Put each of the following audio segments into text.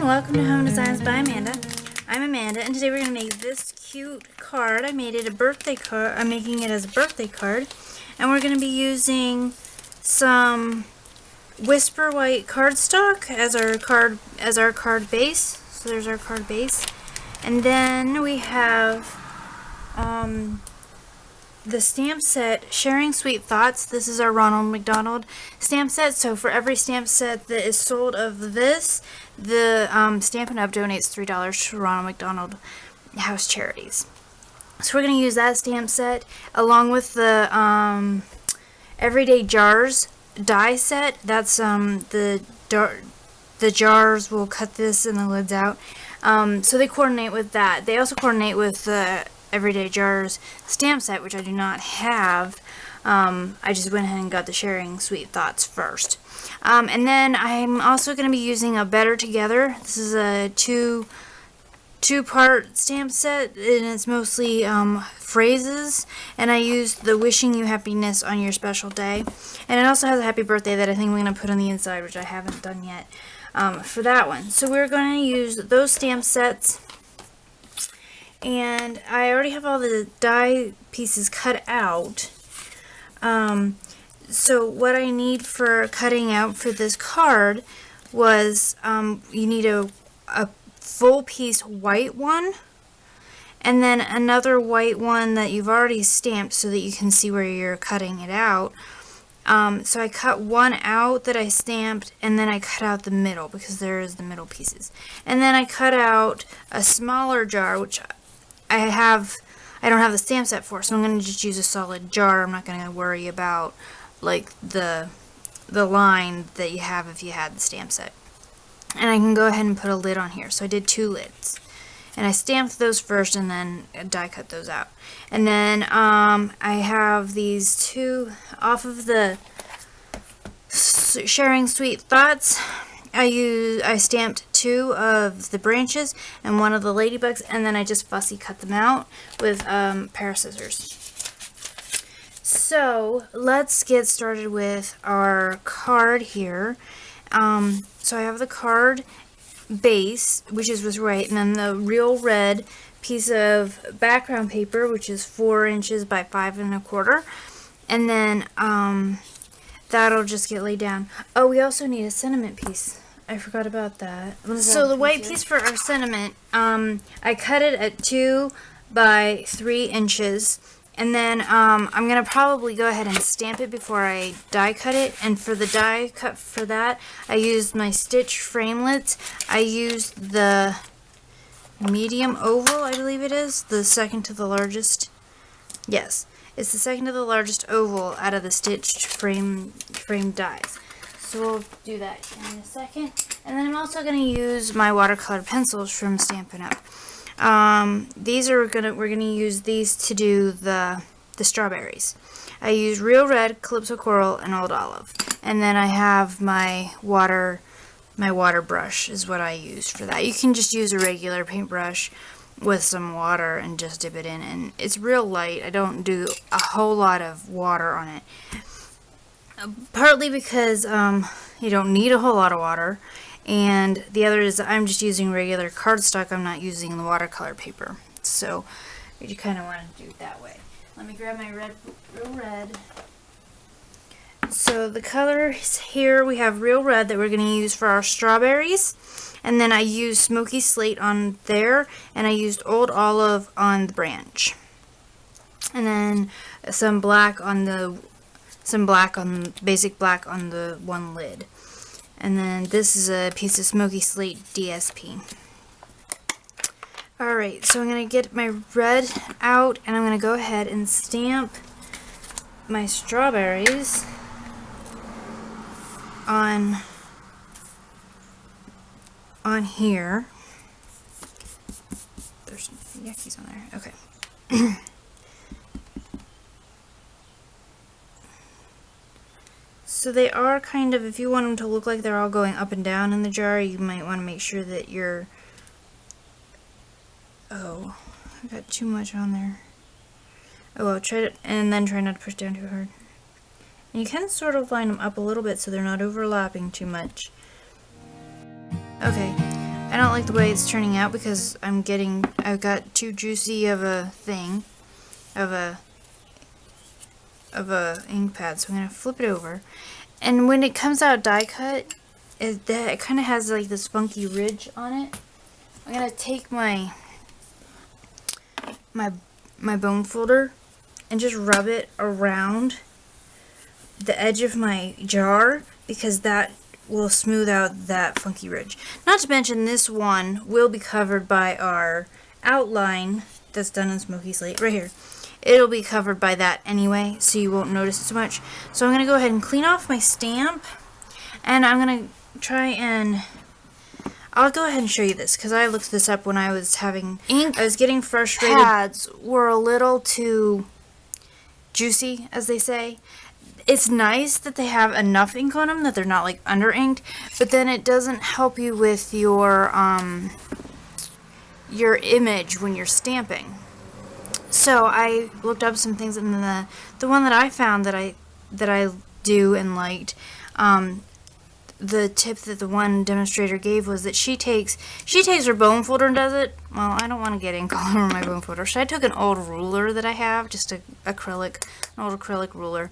welcome to Home Designs by Amanda. I'm Amanda, and today we're going to make this cute card. I made it a birthday card. I'm making it as a birthday card, and we're going to be using some Whisper White cardstock as our card base. So there's our card base, and then we have the stamp set, Sharing Sweet Thoughts. This is our Ronald McDonald stamp set. So for every stamp set that is sold of this, the Stampin' Up! Donates $3 to Ronald McDonald House Charities. So we're going to use that stamp set along with the Everyday Jars die set. That's the jars will cut this and the lids out. So they coordinate with that. They also coordinate with the Everyday Jars stamp set, which I do not have. I just went ahead and got the Sharing Sweet Thoughts first. And then I'm also going to be using a Better Together. This is a two-part stamp set, and it's mostly phrases. And I used the Wishing You Happiness on Your Special Day. And it also has a Happy Birthday that I think I'm going to put on the inside, which I haven't done yet for that one. So we're going to use those stamp sets. And I already have all the die pieces cut out. So what I need for cutting out for this card was you need a full piece white one, and then another white one that you've already stamped so that you can see where you're cutting it out. So I cut one out that I stamped, and then I cut out the middle because there is the middle pieces. And then I cut out a smaller jar, which I don't have the stamp set for, so I'm going to just use a solid jar. I'm not going to worry about like the line that you have if you had the stamp set. And I can go ahead and put a lid on here. So I did 2 lids. And I stamped those first and then die cut those out. And then I have these 2 off of the Sharing Sweet Thoughts. I stamped 2 of the branches and 1 of the ladybugs, and then I just fussy cut them out with a pair of scissors. So let's get started with our card here. So I have the card base, which is with white, and then the Real Red piece of background paper, which is 4 inches by 5 1/4, and then that'll just get laid down. Oh, we also need a sentiment piece. I forgot about that. So the white piece for our sentiment, I cut it at 2 by 3 inches, and then I'm going to probably go ahead and stamp it before I die cut it. And for the die cut for that, I used my Stitch Framelits. I used the medium oval, I believe it is, the second to the largest. Yes, it's the second to the largest oval out of the Stitched frame dies. So we'll do that in a second. And then I'm also going to use my watercolor pencils from Stampin' Up. We're gonna use these to do the strawberries. I use Real Red, Calypso Coral, and Old Olive. And then I have my water brush is what I use for that. You can just use a regular paintbrush with some water and just dip it in, and it's real light. I don't do a whole lot of water on it. Partly because you don't need a whole lot of water, and the other is I'm just using regular cardstock. I'm not using the watercolor paper, so you kind of want to do it that way. Let me grab my Real Red. So the colors here, we have Real Red that we're going to use for our strawberries, and then I used Smoky Slate on there, and I used Old Olive on the branch, and then some basic black on the one lid. And then this is a piece of Smoky Slate DSP. Alright, so I'm going to get my red out, and I'm going to go ahead and stamp my strawberries on here. There's some yuckies on there. Okay. So they are kind of, if you want them to look like they're all going up and down in the jar, you might want to make sure that you're... Oh, I got too much on there. Oh well, try to, and then try not to push down too hard. And you can sort of line them up a little bit so they're not overlapping too much. Okay, I don't like the way it's turning out because I've got too juicy of a thing, of a ink pad. So I'm gonna flip it over, and when it comes out die cut, it kind of has like this funky ridge on it. I'm gonna take my bone folder and just rub it around the edge of my jar, because that will smooth out that funky ridge. Not to mention, this one will be covered by our outline that's done in Smoky Slate right here. It'll be covered by that anyway, so you won't notice it so much. So I'm going to go ahead and clean off my stamp, and I'm going to try and... I'll go ahead and show you this, because I looked this up when I was having ink. I was getting frustrated. Pads were a little too juicy, as they say. It's nice that they have enough ink on them that they're not like under inked, but then it doesn't help you with your image when you're stamping. So I looked up some things, and the one that I found that I do and liked, the tip that the one demonstrator gave was that she takes her bone folder and does it. Well, I don't want to get ink all over my bone folder, so I took an old ruler that I have, just an old acrylic ruler,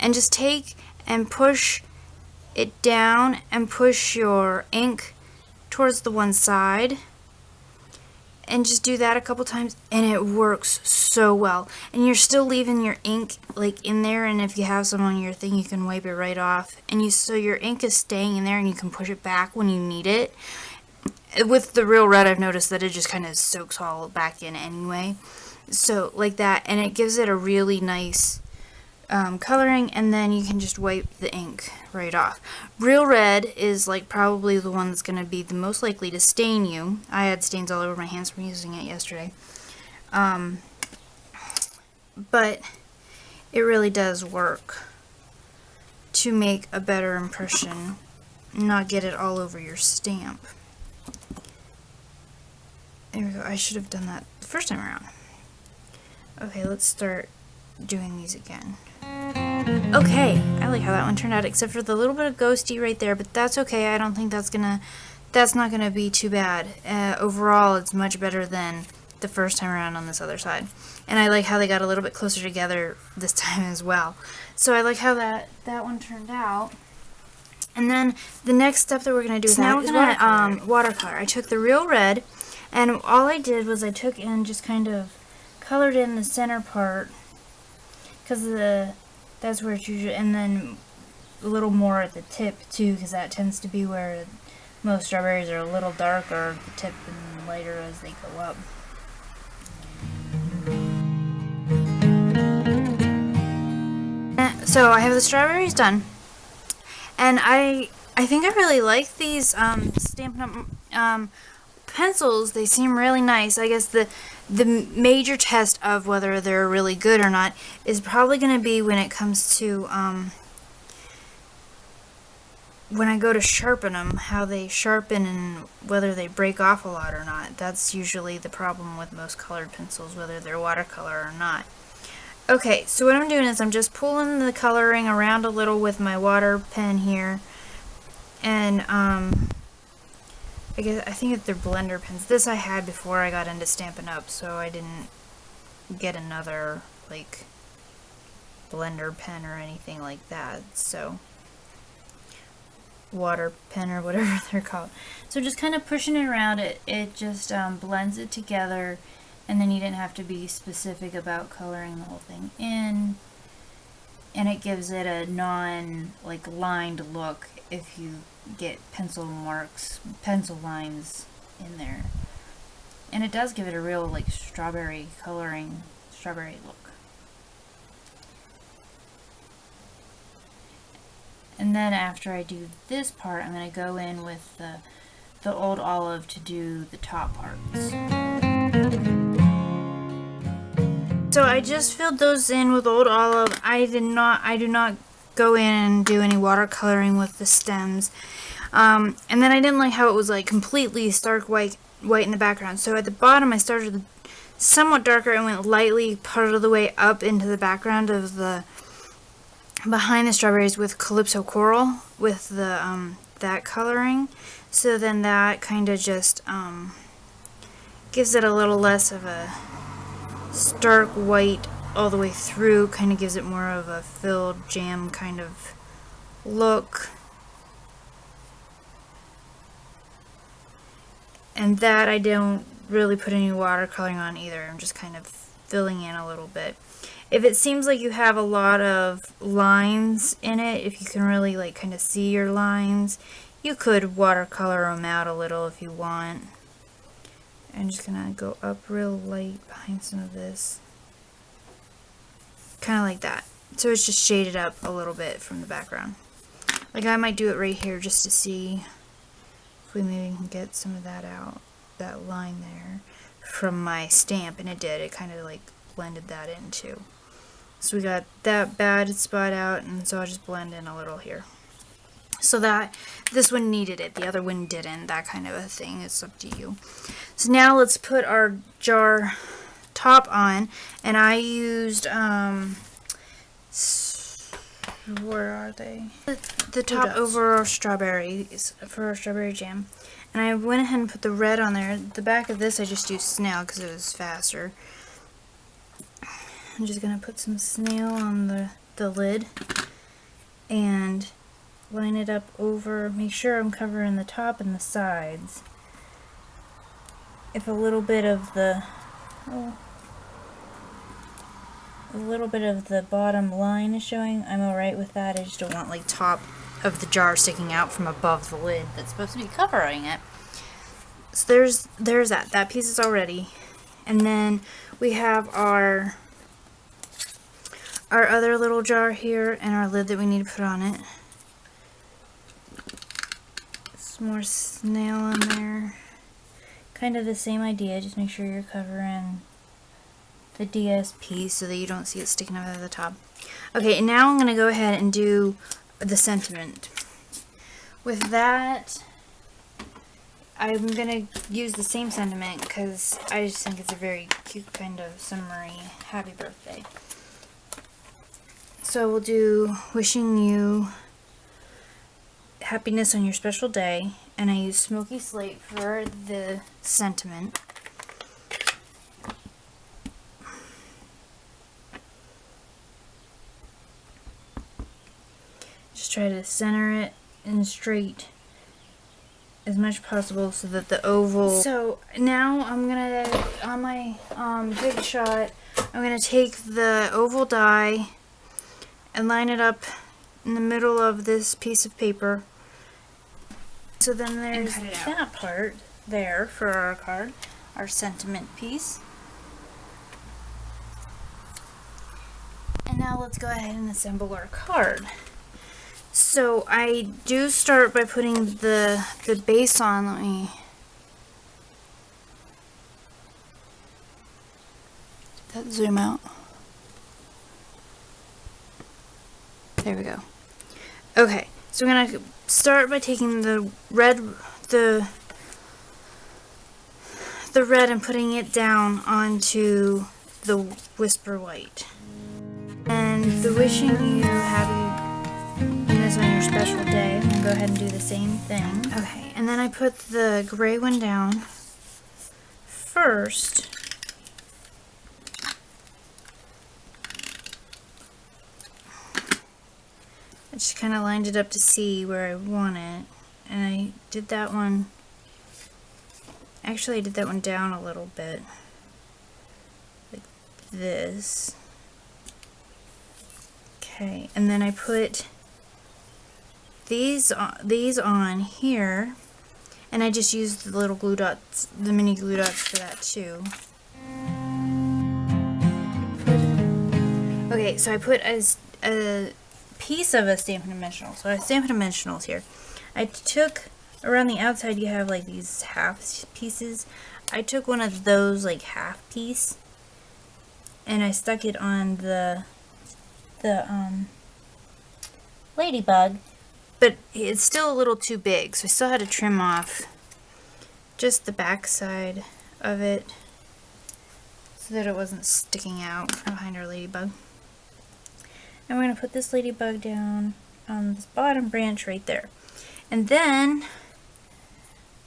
and just take and push it down and push your ink towards the one side, and just do that a couple times, and it works so well. And you're still leaving your ink like in there, and if you have some on your thing, you can wipe it right off, and so your ink is staying in there, and you can push it back when you need it. With the Real Red, I've noticed that it just kind of soaks all back in anyway, so like that, and it gives it a really nice coloring, and then you can just wipe the ink right off. Real Red is like probably the one that's going to be the most likely to stain you. I had stains all over my hands from using it yesterday. But it really does work to make a better impression, not get it all over your stamp. There we go. I should have done that the first time around. Okay, let's start doing these again. Okay, I like how that one turned out, except for the little bit of ghosty right there, but that's okay. I don't think that's not gonna be too bad. Overall, it's much better than the first time around on this other side. And I like how they got a little bit closer together this time as well. So I like how that one turned out. And then the next step that we're gonna do is watercolor. I took the Real Red, and all I did was I took and just kind of colored in the center part, because that's where it's usually, and then a little more at the tip too, because that tends to be where most strawberries are a little darker at the tip and lighter as they go up. So I have the strawberries done, and I think I really like these Stampin' Up! Pencils. They seem really nice. I guess the major test of whether they're really good or not is probably going to be when it comes to when I go to sharpen them, how they sharpen and whether they break off a lot or not. That's usually the problem with most colored pencils, whether they're watercolor or not. Okay, so what I'm doing is I'm just pulling the coloring around a little with my water pen here, and I think they're blender pens. This I had before I got into Stampin' Up, so I didn't get another like blender pen or anything like that. So water pen or whatever they're called. So just kind of pushing it around, it just blends it together, and then you didn't have to be specific about coloring the whole thing in, and it gives it a like lined look if you get pencil lines in there, and it does give it a real like strawberry look. And then after I do this part, I'm going to go in with the Old Olive to do the top parts. So I just filled those in with Old Olive. I do not go in and do any watercoloring with the stems. And then I didn't like how it was like completely stark white in the background. So at the bottom I started somewhat darker and went lightly part of the way up into the background of the behind the strawberries with Calypso Coral with the that coloring. So then that kind of just gives it a little less of a stark white all the way through, kind of gives it more of a filled jam kind of look. And that I don't really put any watercoloring on either. I'm just kind of filling in a little bit. If it seems like you have a lot of lines in it, if you can really like kind of see your lines, you could watercolor them out a little if you want. I'm just gonna go up real light behind some of this. Kind of like that. So it's just shaded up a little bit from the background. Like I might do it right here just to see if we maybe can get some of that out, that line there from my stamp, and it did. It kind of like blended that in too. So we got that bad spot out, and so I'll just blend in a little here. So that this one needed it, the other one didn't, that kind of a thing. It's up to you. So now let's put our jar top on, and I used where are they? The top over our strawberries for our strawberry jam. And I went ahead and put the red on there. The back of this I just used snail because it was faster. I'm just gonna put some snail on the lid and line it up over, make sure I'm covering the top and the sides. If a little bit of the bottom line is showing, I'm alright with that. I just don't want like top of the jar sticking out from above the lid that's supposed to be covering it. So there's that piece is all ready. And then we have our other little jar here and our lid that we need to put on it. Some more snail on there. Kind of the same idea, just make sure you're covering the DS piece so that you don't see it sticking out of the top. Okay, and now I'm going to go ahead and do the sentiment. With that, I'm going to use the same sentiment because I just think it's a very cute kind of summery happy birthday. So we'll do wishing you happiness on your special day, and I use Smoky Slate for the sentiment. Just try to center it and straight as much possible so that the oval. So now I'm gonna, on my Big Shot, I'm gonna take the oval die and line it up in the middle of this piece of paper. So then there's that part there for our card, our sentiment piece. And now let's go ahead and assemble our card. So I do start by putting the base on. Let me zoom out. There we go. Okay, so we're gonna start by taking the red and putting it down onto the Whisper White. And the wishing you happiness on your special day. I'm gonna go ahead and do the same thing. Okay, and then I put the gray one down first. I just kind of lined it up to see where I want it, and I did that one, actually I did that one down a little bit, like this. Okay, and then I put these on here, and I just used the little glue dots, the mini glue dots for that too. Okay, so I put a piece of a Stampin' Dimensional. So I have Stampin' Dimensionals here. I took, around the outside you have like these half pieces. I took one of those like half piece and I stuck it on the ladybug, but it's still a little too big, so I still had to trim off just the back side of it so that it wasn't sticking out from behind our ladybug. And we're going to put this ladybug down on this bottom branch right there. And then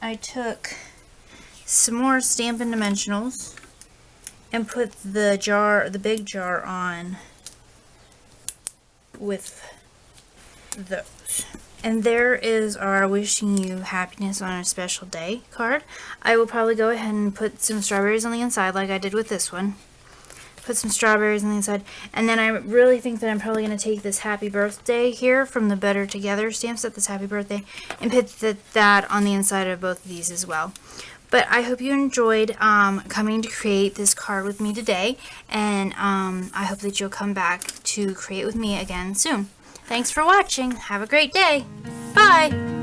I took some more Stampin' Dimensionals and put the big jar on with those. And there is our wishing you happiness on a special day card. I will probably go ahead and put some strawberries on the inside like I did with this one. Put some strawberries on the inside. And then I really think that I'm probably going to take this happy birthday here from the Better Together stamp set, this happy birthday, and put that on the inside of both of these as well. But I hope you enjoyed coming to create this card with me today, and I hope that you'll come back to create with me again soon. Thanks for watching. Have a great day. Bye!